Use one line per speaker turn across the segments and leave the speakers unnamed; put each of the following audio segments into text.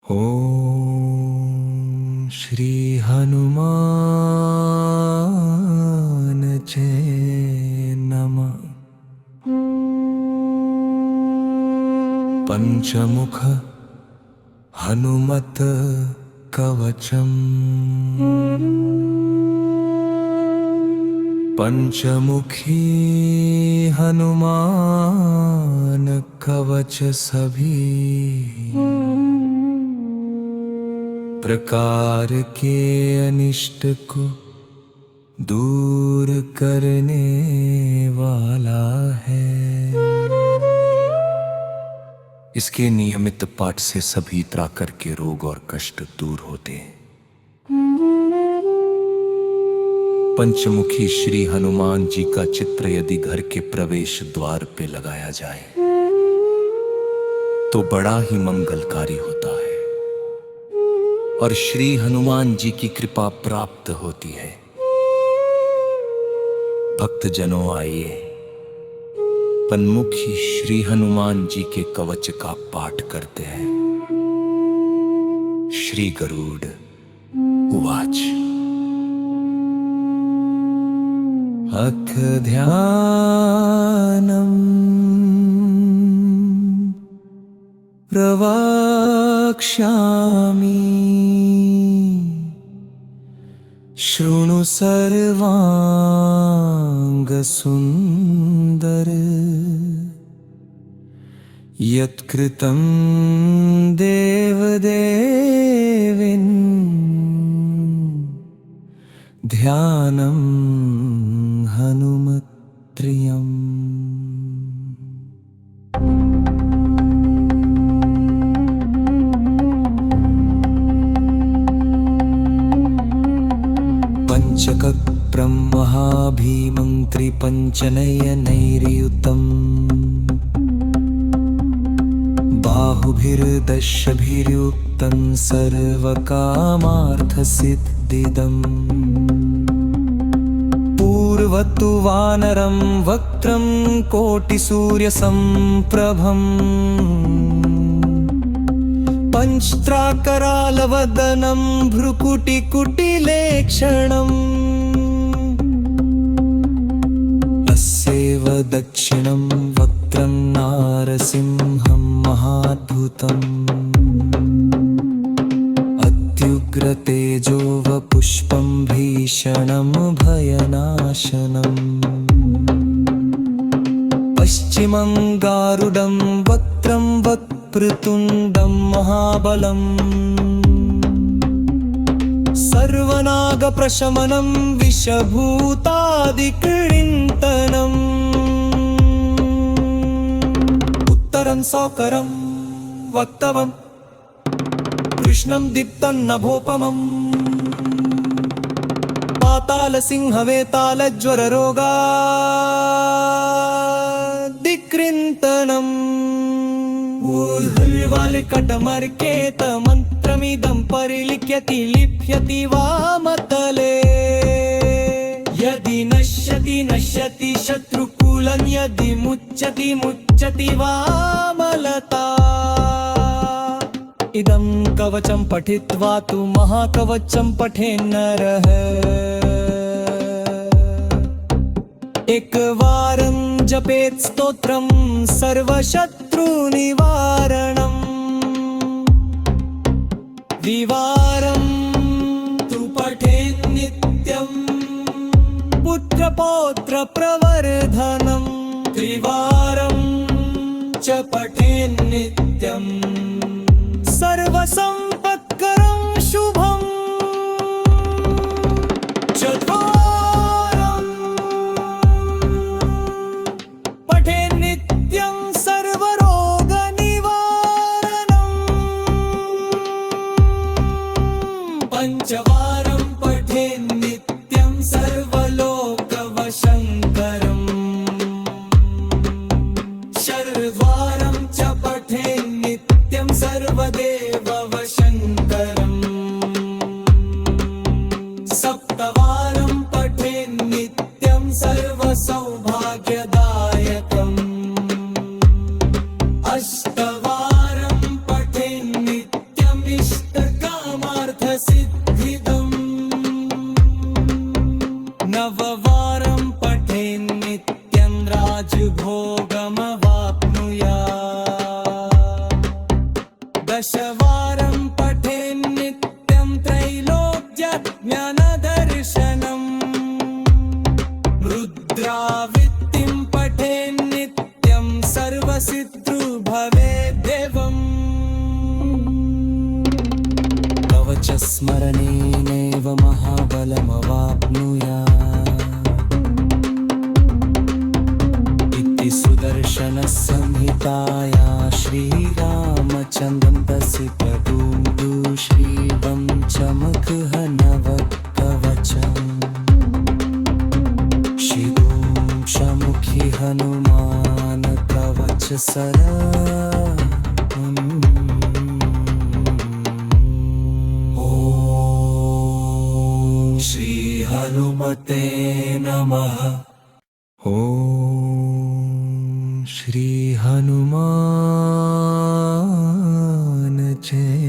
ॐ श्री हनुमान जय नमः। पंचमुख हनुमत कवचम पंचमुखी हनुमान कवच सभी प्रकार के अनिष्ट को दूर करने वाला है। इसके नियमित पाठ से सभी प्रकार के रोग और कष्ट दूर होते हैं। पंचमुखी श्री हनुमान जी का चित्र यदि घर के प्रवेश द्वार पे लगाया जाए तो बड़ा ही मंगलकारी होता है और श्री हनुमान जी की कृपा प्राप्त होती है। भक्तजनों आइए पंचमुखी श्री हनुमान जी के कवच का पाठ करते हैं। श्री गरुड़ उवाच अथ ध्यानम् प्रवक्ष्यामि शृणु सर्वांग सुंदर यत्कृतं देवदेविन् ध्यानं हनुमत्प्रियम्। पंचकप्रं महाभीमं त्रिपञ्चनयनैर्युतम् बाहुभिर्दशभिर्युक्तं सर्वकामार्थसिद्धिदम् पूर्वतु वानरं वक्त्रं कोटिसूर्यसम्प्रभम् पंचत्राकरालवदनं भ्रुकुटिकुटिलेक्षणम् अस्यैव दक्षिणं वक्त्रं नारसिंहं महाद्भुतम् अत्युग्रतेजो वपुष्पं भीषणं भयनाशनम् पश्चिमं गारुडं वक्त्रं वक्त्रतुण्डं महाबलम् सर्वनागप्रशमनं विषभूतादिकृन्तनम् उत्तरं सौकरं वक्तवं कृष्णं दीप्तं नभोपमम् पातालसिंहवेतालज्वररोगादिकृन्तनम् ऊर्ध्ववालिकटमर्केत मन्त्रमिदं परिलिख्यति लिप्यति वामतले यदि नश्यति नश्यति शत्रुकुलं यदि मुच्यति मुच्यति वामलता। इदं कवचं पठित्वा तु महाकवचं पठेन्नरः एकवारं जपेत् स्तोत्रं सर्वशत्रुनिवारणम् द्विवारं तु पठेत् नित्यं पुत्रपौत्रप्रवर्धनम् त्रिवारं च पठेत् नित्यं सर्वसम्पत्करं शुभम् चत्वारं पठेत् नित्यं सर्वरोगनिवारणम् पंचवारं पठेत् नित्यं सर्वलोकवशङ्करम् षड्वारं च पठेत् नित्यं दशवारं पठेन्नित्यं त्रैलोक्यज्ञानदर्शनम् रुद्रावृत्तिं पठेन्नित्यं सर्वसिद्धो भवेदेवम् कवचस्मरणेनैव महाबलमवाप्नुयात् इति सुदर्शनसंहिताया श्रीरामचन्द्रस्य प्रदूषीवं चमकहनवकवचम् शिरोंशमुखी हनुमान कवच श्री हनुमते नमः। ओम श्री हनुमान जय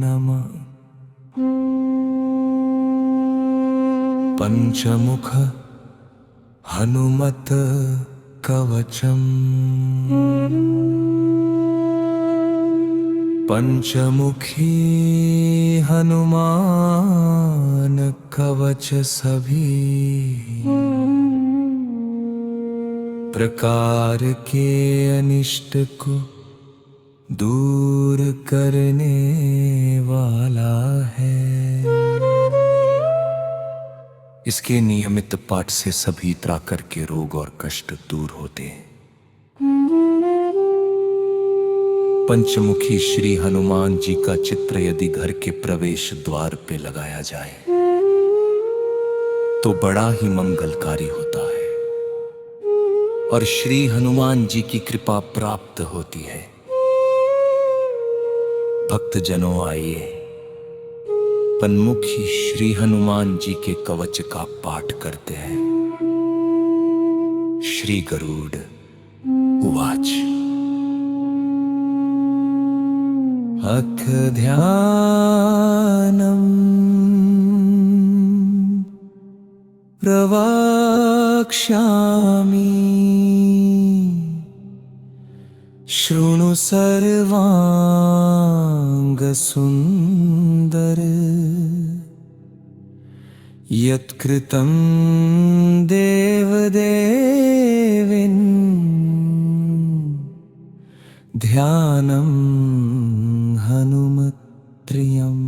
नमः। पंचमुख हनुमत कवचम् पंचमुखी हनुमान कवच सभी प्रकार के अनिष्ट को दूर करने वाला है। इसके नियमित पाठ से सभी त्राकर के रोग और कष्ट दूर होते हैं। पंचमुखी श्री हनुमान जी का चित्र यदि घर के प्रवेश द्वार पे लगाया जाए तो बड़ा ही मंगलकारी होता है और श्री हनुमान जी की कृपा प्राप्त होती है। भक्तजनों आइए पन्मुखी श्री हनुमान जी के कवच का पाठ करते हैं। श्री गरुड़ उवाच अख ध्यानम् प्रवक्ष्यामि शृणु सर्वांगसुन्दर यत्कृतं देवदेविन् ध्यानं हनुमत्प्रियम्।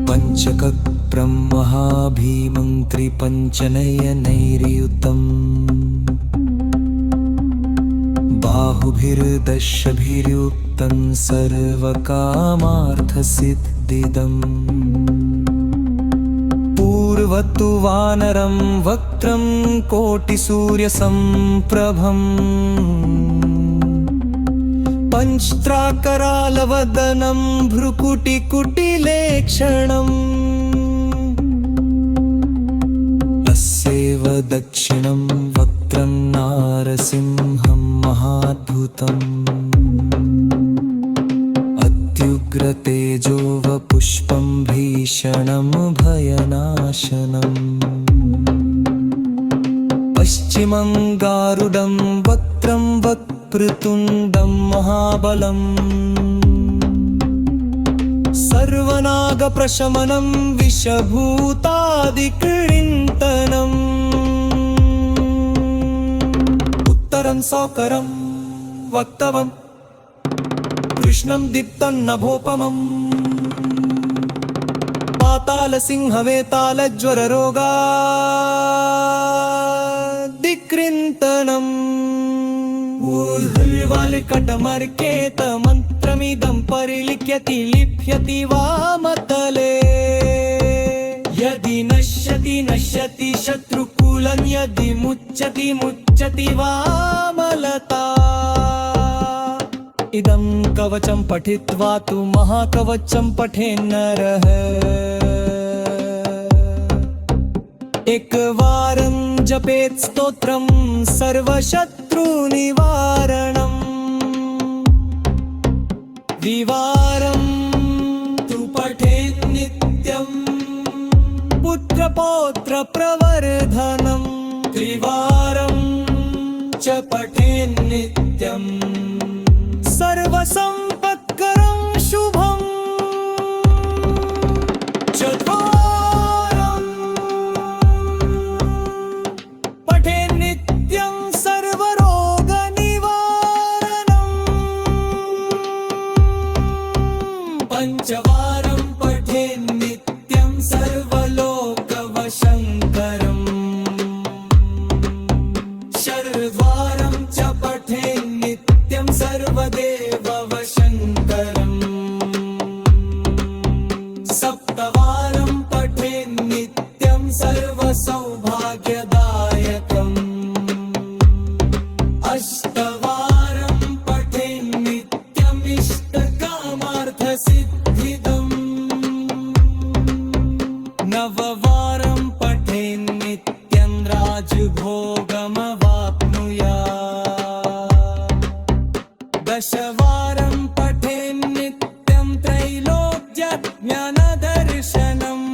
पंचकप्रं महाभीमं त्रिपञ्चनयनैर्युतम् बाहुभिर्दशभिर्युक्तं सर्वकामार्थसिद्धिदम् पूर्वतु वानरं वक्त्रं कोटिसूर्यसम्प्रभम् पंचत्राकरालवदनं भ्रुकुटिकुटिलेक्षणम् अस्यैव दक्षिणं वक्त्रं नारसिंहं महाद्भुतम् अत्युग्रतेजो वपुष्पं भीषणं भयनाशनम् पश्चिमं गारुडं वक्त्रं वक्पृतुण्डं महाबलम् सर्वनागप्रशमनं विषभूतादिकृन्तनम् उत्तरं सौकरं वक्तवं कृष्णं दीप्तं नभोपमम् पातालसिंहवेतालज्वररोगादिकृन्तनम् ऊर्ध्ववालिकटमर्केत मन्त्रमिदं परिलिख्यति लिप्यति वामतले यदि नश्यति नश्यति शत्रुकुलं यदि मुच्यति मुच्यति वामलता इदं कवचं पठित्वा तु महाकवचं पठेन्नरः एकवारं जपेत् स्तोत्रं सर्वशत्रुनिवारणम् द्विवारं तु पठेत् नित्यं पुत्रपौत्र प्रवर्धनम् त्रिवारं च पठेन्नित्यम् सर्वसम्पत्करं शुभम् चत्वारं पठेन्नित्यं सर्वरोगनिवारणम् पञ्चवारं पठेन्नित्यं सर्वलोकवशङ्करम् षड्वारं च पठेन्नित्यं सर्वदेववशङ्करम् सप्तवारं पठेन्नित्यं सर्वसौभाग्यदायकम् अष्टवारं पठेन्नित्यम् इष्टकामार्थसिद्धिदम् नववारं पठेन्नित्यं राजभोगमवाप्नुयात् दशवारं पठेन्नित्यं त्रैलोक्यज्ञानदर्शनम्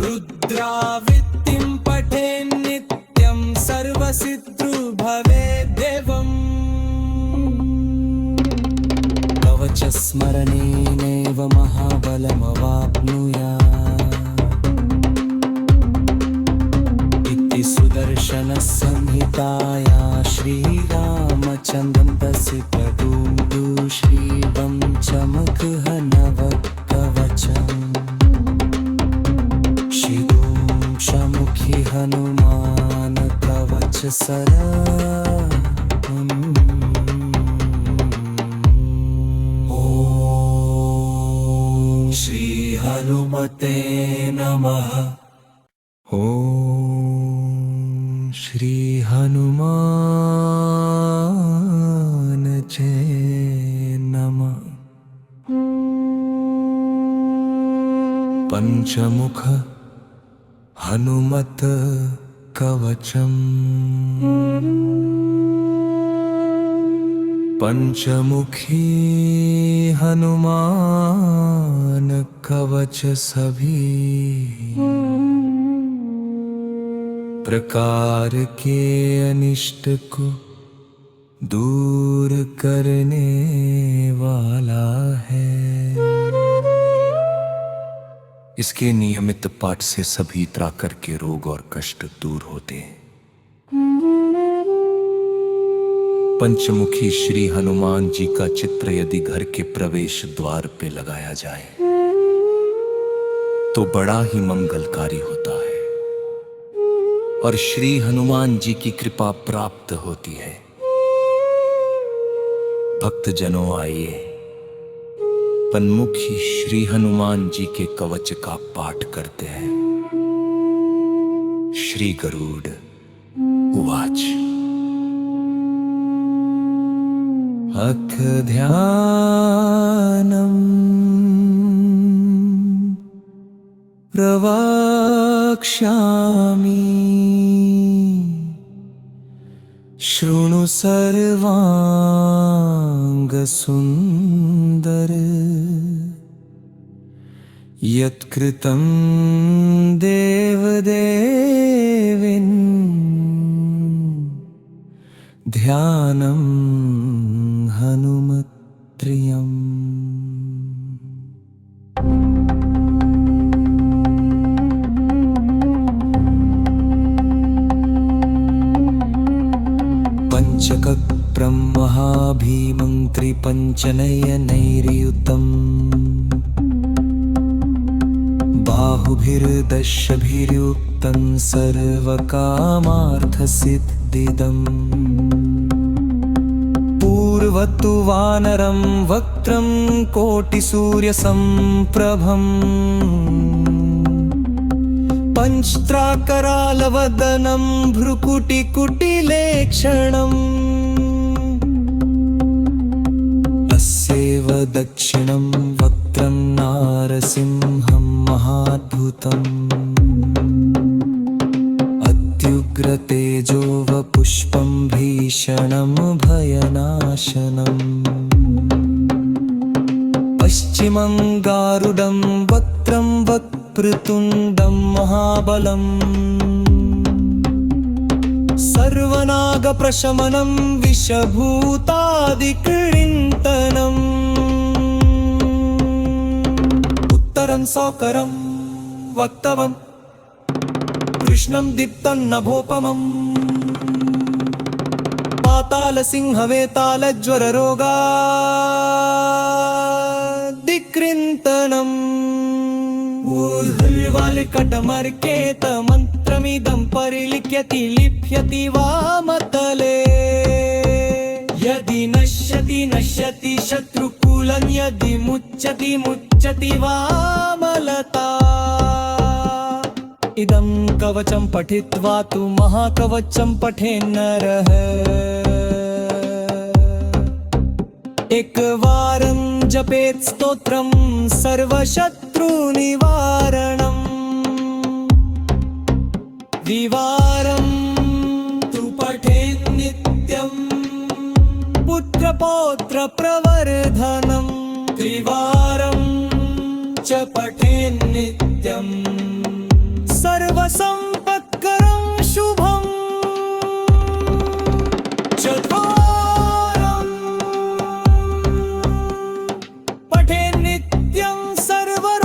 रुद्रावृत्तिं पठेन्नित्यं सर्वसिद्धो भवेदेवम् कवचस्मरणेनैव महाबलमवाप्नुयात् इति सुदर्शनसंहिताया श्रीरामचन्द्रस्य प्रदूतं श्रीपञ्चमुखहनवकवचम् शिरोमुखी हनुमान कवच ॐ श्री हनुमते नमः। ॐ श्री हनुमान जय नमः। पंचमुख हनुमत कवचम् पंचमुखी हनुमान कवच सभी प्रकार के अनिष्ट को दूर करने वाला है। इसके नियमित पाठ से सभी त्राकर के रोग और कष्ट दूर होते हैं। पंचमुखी श्री हनुमान जी का चित्र यदि घर के प्रवेश द्वार पे लगाया जाए तो बड़ा ही मंगलकारी होता है और श्री हनुमान जी की कृपा प्राप्त होती है। भक्तजनों आइए पन्मुखी श्री हनुमान जी के कवच का पाठ करते हैं। श्री गरुड़ उवाच अख ध्यानम् प्रवक्ष्यामि शृणु सर्वाङ्गसुन्दर यत्कृतं देवदेवीन् ध्यानं हनुमत्प्रियम्। पंचकप्रं महाभीमं त्रिपञ्चनयनैर्युतम् बाहुभिर्दशभिर्युक्तं सर्वकामार्थसिद्धिदम् पूर्वतु वानरं वक्त्रं कोटिसूर्यसम्प्रभम् पंचत्राकरालवदनं भ्रुकुटिकुटिलेक्षणम् अस्यैव दक्षिणं वक्त्रं नारसिंहं महाद्भुतम् अत्युग्रतेजो वपुष्पं भीषणं भयनाशनम् पश्चिमं गारुडं वक्त्रं वक्रतुण्डं महाबलम् सर्वनागप्रशमनं विषभूतादिक्रीडनम् उत्तरं सौकरं वक्तवं कृष्णं दीप्तं नभोपमम् पातालसिंहवेतालज्वररोगादिक्रीडनम् ऊर्ध्ववालिकटमर्केत मन्त्रमिदं परिलिख्यति लिप्यति वामतले यदि नश्यति नश्यति शत्रुकुलं यदि मुच्यति मुच्यति वामलता इदं कवचं पठित्वा तु महाकवचं पठेन्नरः एकवारं जपेत् स्तोत्रं सर्वशत्रुनिवारणम् द्विवारं तु पठेत् नित्यं पुत्रपौत्रप्रवर्धनम् त्रिवारं च पठेत् नित्यं सर्वसम्पत्करं शुभम् चत्वारं पठेत् नित्यं सर्वरोगनिवारणम्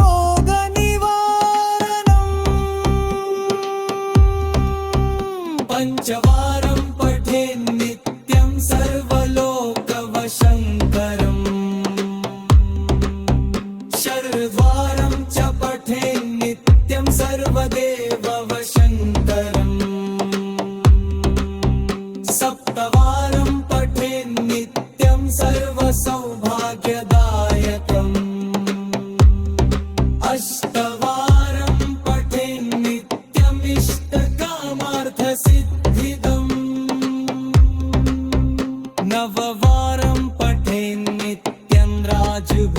पञ्चवारं पठेत् नित्यं सर्वलोकवशङ्करम् षड्वारं च पठेत् नित्यं सर्वदेववशङ्करम् सप्तवारं पठेत् नित्यं सर्वसौभाग्यदायकम् अष्टवारं पठेत् नित्यम् इष्टकामार्थसिद्धिदम् नववारं पठेत् नित्यं राजभोगमवाप्नुयात्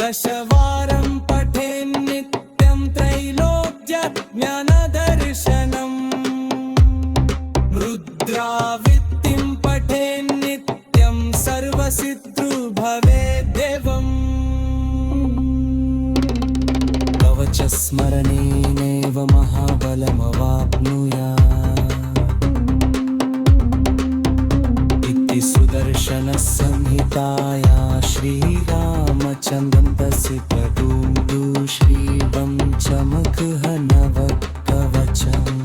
दशवारं पठेत् नित्यं त्रैलोक्यज्ञानदर्शनम् रुद्रावृत्तिं पठेत् नित्यं सर्वसिद्धिर्भवेदेवम् कवचस्मरणेनैव महाबलमवाप्नुयात् इति सुदर्शनसंहिताया श्रीरामचन्द्रं प्रसिद्धदूदु श्रीपञ्चमुखहनवकवचम्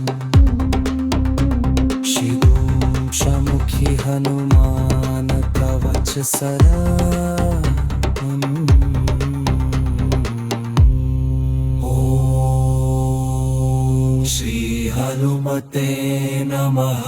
शिरोंशमुखि हनुमान कवच ॐ श्री हनुमते नमः।